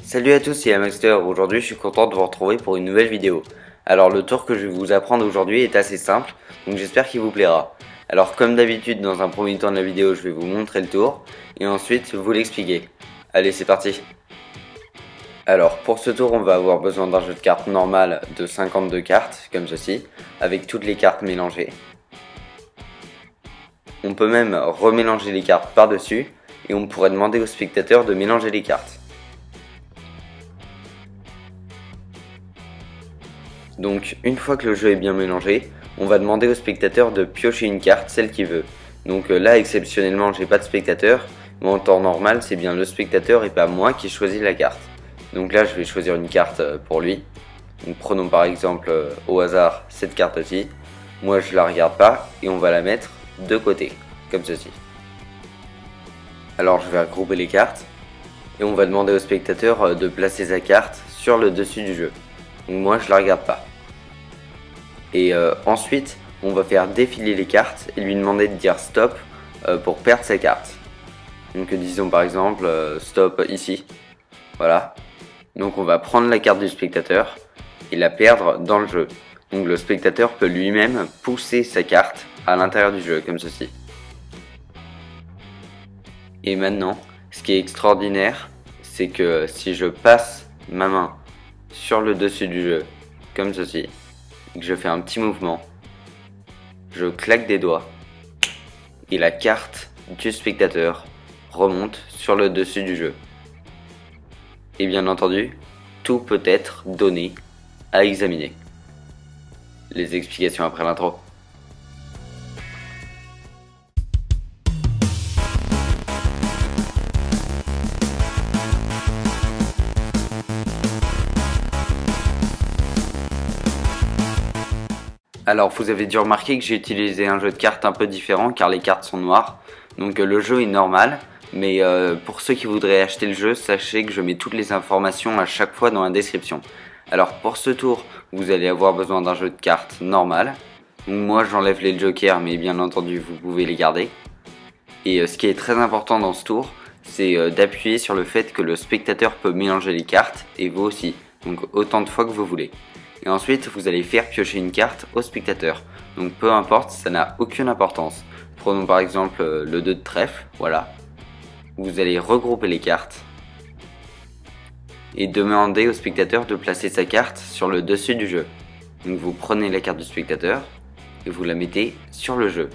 Salut à tous, c'est Amaxter. Aujourd'hui, je suis content de vous retrouver pour une nouvelle vidéo. Alors, le tour que je vais vous apprendre aujourd'hui est assez simple, donc j'espère qu'il vous plaira. Alors, comme d'habitude, dans un premier temps de la vidéo, je vais vous montrer le tour et ensuite vous l'expliquer. Allez, c'est parti. Alors, pour ce tour, on va avoir besoin d'un jeu de cartes normal de 52 cartes, comme ceci, avec toutes les cartes mélangées. On peut même remélanger les cartes par-dessus et on pourrait demander aux spectateurs de mélanger les cartes. Donc une fois que le jeu est bien mélangé, on va demander au spectateur de piocher une carte, celle qu'il veut. Donc là exceptionnellement j'ai pas de spectateur, mais en temps normal c'est bien le spectateur et pas moi qui choisis la carte. Donc là je vais choisir une carte pour lui. Donc prenons par exemple au hasard cette carte-ci. Moi je la regarde pas et on va la mettre de côté, comme ceci. Alors je vais regrouper les cartes et on va demander au spectateur de placer sa carte sur le dessus du jeu. Donc moi je la regarde pas. Et ensuite on va faire défiler les cartes et lui demander de dire stop pour perdre sa carte. Donc disons par exemple stop ici. Voilà. Donc on va prendre la carte du spectateur et la perdre dans le jeu. Donc le spectateur peut lui-même pousser sa carte à l'intérieur du jeu comme ceci. Et maintenant, ce qui est extraordinaire, c'est que si je passe ma main sur le dessus du jeu, comme ceci, et que je fais un petit mouvement, je claque des doigts, et la carte du spectateur remonte sur le dessus du jeu. Et bien entendu, tout peut être donné à examiner. Les explications après l'intro. Alors vous avez dû remarquer que j'ai utilisé un jeu de cartes un peu différent car les cartes sont noires. Donc le jeu est normal, mais pour ceux qui voudraient acheter le jeu, sachez que je mets toutes les informations à chaque fois dans la description. Alors pour ce tour, vous allez avoir besoin d'un jeu de cartes normal. Donc moi j'enlève les jokers, mais bien entendu vous pouvez les garder. Et ce qui est très important dans ce tour, c'est d'appuyer sur le fait que le spectateur peut mélanger les cartes et vous aussi. Donc autant de fois que vous voulez. Et ensuite, vous allez faire piocher une carte au spectateur. Donc peu importe, ça n'a aucune importance. Prenons par exemple le 2 de trèfle, voilà. Vous allez regrouper les cartes. Et demander au spectateur de placer sa carte sur le dessus du jeu. Donc vous prenez la carte du spectateur et vous la mettez sur le jeu.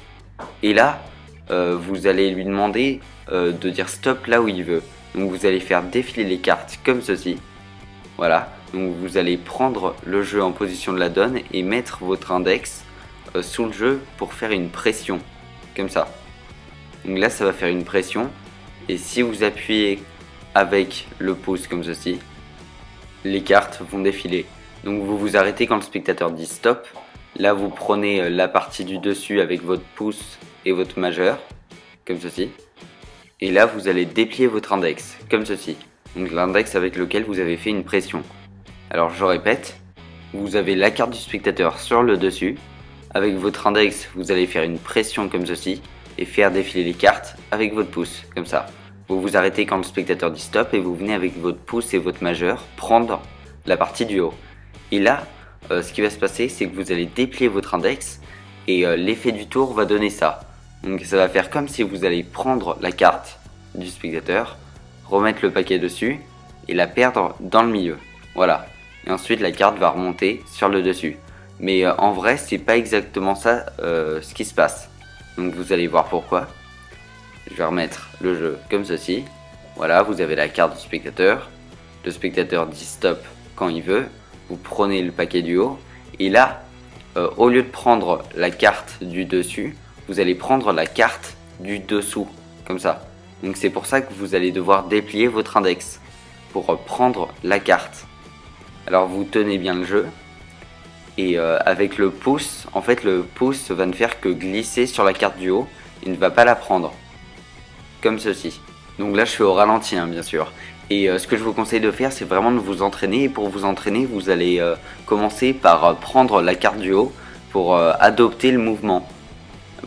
Et là, vous allez lui demander de dire stop là où il veut. Donc vous allez faire défiler les cartes comme ceci. Voilà. Donc vous allez prendre le jeu en position de la donne et mettre votre index sous le jeu pour faire une pression, comme ça. Donc là ça va faire une pression et si vous appuyez avec le pouce comme ceci, les cartes vont défiler. Donc vous vous arrêtez quand le spectateur dit stop. Là vous prenez la partie du dessus avec votre pouce et votre majeur, comme ceci. Et là vous allez déplier votre index, comme ceci. Donc l'index avec lequel vous avez fait une pression. Alors je répète, vous avez la carte du spectateur sur le dessus. Avec votre index, vous allez faire une pression comme ceci et faire défiler les cartes avec votre pouce, comme ça. Vous vous arrêtez quand le spectateur dit stop et vous venez avec votre pouce et votre majeur prendre la partie du haut. Et là, ce qui va se passer, c'est que vous allez déplier votre index et l'effet du tour va donner ça. Donc ça va faire comme si vous allez prendre la carte du spectateur, remettre le paquet dessus et la perdre dans le milieu. Voilà. Et ensuite la carte va remonter sur le dessus. Mais en vrai c'est pas exactement ça ce qui se passe. Donc vous allez voir pourquoi. Je vais remettre le jeu comme ceci. Voilà, vous avez la carte du spectateur. Le spectateur dit stop quand il veut. Vous prenez le paquet du haut. Et là, au lieu de prendre la carte du dessus, vous allez prendre la carte du dessous. Comme ça. Donc c'est pour ça que vous allez devoir déplier votre index pour prendre la carte. Alors vous tenez bien le jeu et avec le pouce, en fait le pouce va ne faire que glisser sur la carte du haut et ne va pas la prendre. Comme ceci. Donc là je fais au ralenti hein, bien sûr. Et ce que je vous conseille de faire c'est vraiment de vous entraîner. Et pour vous entraîner vous allez commencer par prendre la carte du haut pour adopter le mouvement.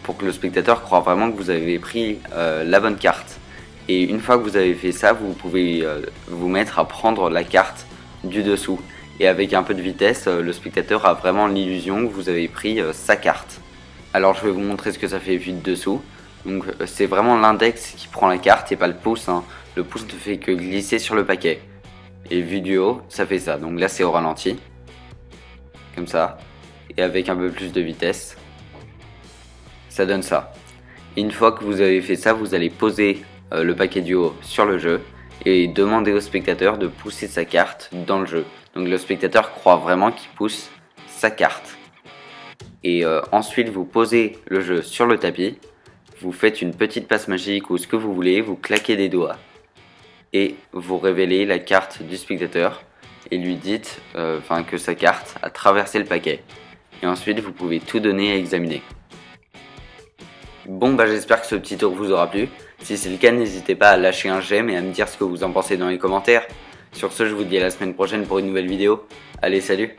Pour que le spectateur croit vraiment que vous avez pris la bonne carte. Et une fois que vous avez fait ça, vous pouvez vous mettre à prendre la carte du dessous. Et avec un peu de vitesse, le spectateur a vraiment l'illusion que vous avez pris sa carte. Alors je vais vous montrer ce que ça fait vu de dessous. Donc c'est vraiment l'index qui prend la carte et pas le pouce, hein. Le pouce ne fait que glisser sur le paquet. Et vu du haut, ça fait ça. Donc là c'est au ralenti. Comme ça. Et avec un peu plus de vitesse, ça donne ça. Et une fois que vous avez fait ça, vous allez poser le paquet du haut sur le jeu et demander au spectateur de pousser sa carte dans le jeu. Donc le spectateur croit vraiment qu'il pousse sa carte. Et ensuite vous posez le jeu sur le tapis, vous faites une petite passe magique ou ce que vous voulez, vous claquez des doigts et vous révélez la carte du spectateur et lui dites que sa carte a traversé le paquet. Et ensuite vous pouvez tout donner à examiner. Bon j'espère que ce petit tour vous aura plu. Si c'est le cas, n'hésitez pas à lâcher un j'aime et à me dire ce que vous en pensez dans les commentaires. Sur ce, je vous dis à la semaine prochaine pour une nouvelle vidéo. Allez, salut!